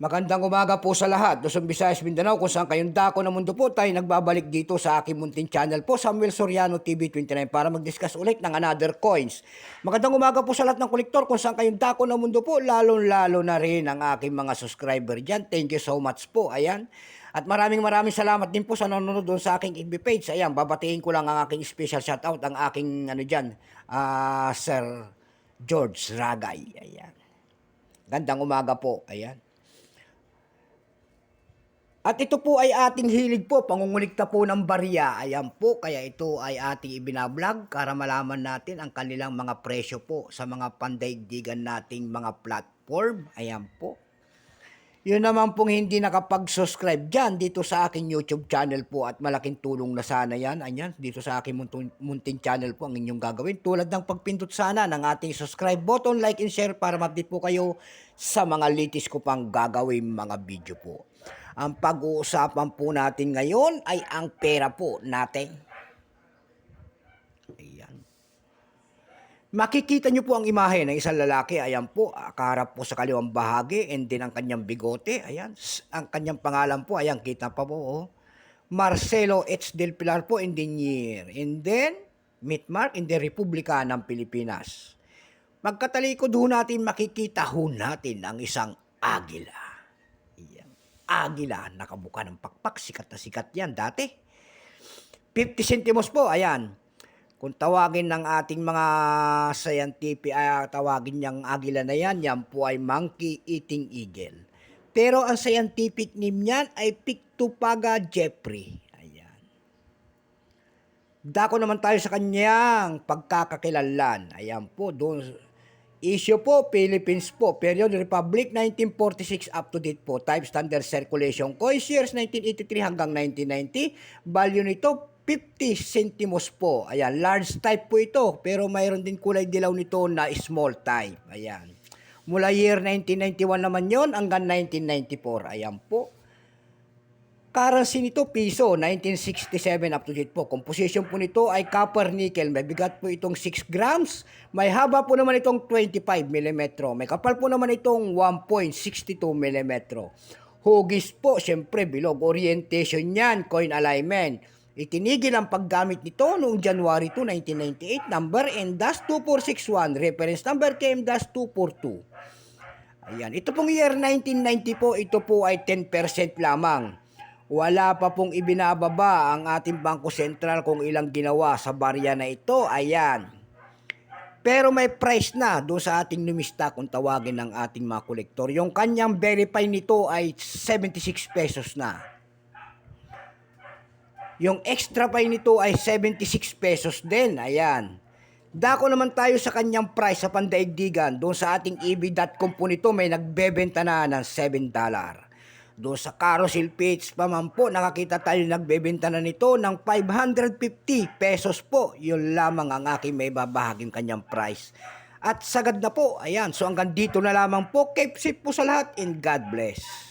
Magandang umaga po sa lahat. Luzon, Visayas, Mindanao, kung saan kayong dako ng mundo po, tayo nagbabalik dito sa aking munting channel po, Samuel Soriano TV 29, para mag-discuss ulit ng another coins. Magandang umaga po sa lahat ng kolektor, kung saan kayong dako ng mundo po, lalo-lalo na rin ang aking mga subscriber dyan. Thank you so much po. Ayan. At maraming salamat din po sa nanonood doon sa aking FB page. Ayan, babatiin ko lang ang aking special shoutout, ang aking Sir George Ragay. Ayan. Gandang umaga po. Ayan. At ito po ay ating hilig po, pangungulikta po ng barya. Ayan po, kaya ito ay ating ibinablog para malaman natin ang kanilang mga presyo po sa mga pandaigdigan nating mga platform. Ayan po. Yun naman pong hindi nakapag-subscribe dyan dito sa aking YouTube channel po at malaking tulong na sana yan. Ayan, dito sa aking munting channel po ang inyong gagawin. Tulad ng pagpindot sana ng ating subscribe button, like and share para ma-update po kayo sa mga latest ko pang gagawin mga video po. Ang pag-uusapan po natin ngayon ay ang pera po natin. Ayan. Makikita nyo po ang imahe ng isang lalaki. Ayan po, kaharap po sa kaliwang bahagi and then ang kanyang bigote. Ayan, ang kanyang pangalan po, ayan, kita pa po. Oh. Marcelo H. Del Pilar po, engineer. And then, Mitmark in the Republika ng Pilipinas. Magkatalikod ho natin, makikita ho natin ang isang agila. Agila, nakabuka ng pakpak, sikat na sikat yan dati. 50 centimos po, ayan. Kung tawagin ng ating mga scientific, tawagin niyang agila na yan, yan po ay monkey eating eagle. Pero ang scientific name niyan ay Pictopaga jeffrey. Ayan. Dako naman tayo sa kanyang pagkakakilanlan. Ayan po, doon. Issue po, Philippines po. Period Republic, 1946 up to date po. Type standard circulation. Coins years, 1983 hanggang 1990. Value nito, 50 centimos po. Ayan, large type po ito. Pero mayroon din kulay dilaw nito na small type. Ayan. Mula year 1991 naman yon hanggang 1994. Ayan po. Currency nito, piso, 1967 up to date po. Composition po nito ay copper nickel. May bigat po itong 6 grams. May haba po naman itong 25 mm. May kapal po naman itong 1.62 mm. Hugis po, syempre, bilog. Orientation yan, coin alignment. Itinigil ang paggamit nito noong January 2, 1998. Number N-2461. Reference number KM-242. Ayan. Ito pong year 1990 po, ito po ay 10% lamang. Wala pa pong ibinababa ang ating Bangko Sentral kung ilang ginawa sa barya na ito. Ayan. Pero may price na doon sa ating numista kung tawagin ng ating mga kolektor. Yung kanyang verify nito ay 76 pesos na. Yung extra pay nito ay 76 pesos din. Ayan. Dako naman tayo sa kanyang price sa pandaigdigan. Doon sa ating eb.com po nito may nagbebenta na ng $7. Doon sa carousel page pa man po, nakakita tayo nagbebenta na nito ng 550 pesos po. Yun lamang ang aking may babahaging kanyang price. At sagad na po, ayan. So hanggang dito na lamang po. Keep safe po sa lahat and God bless.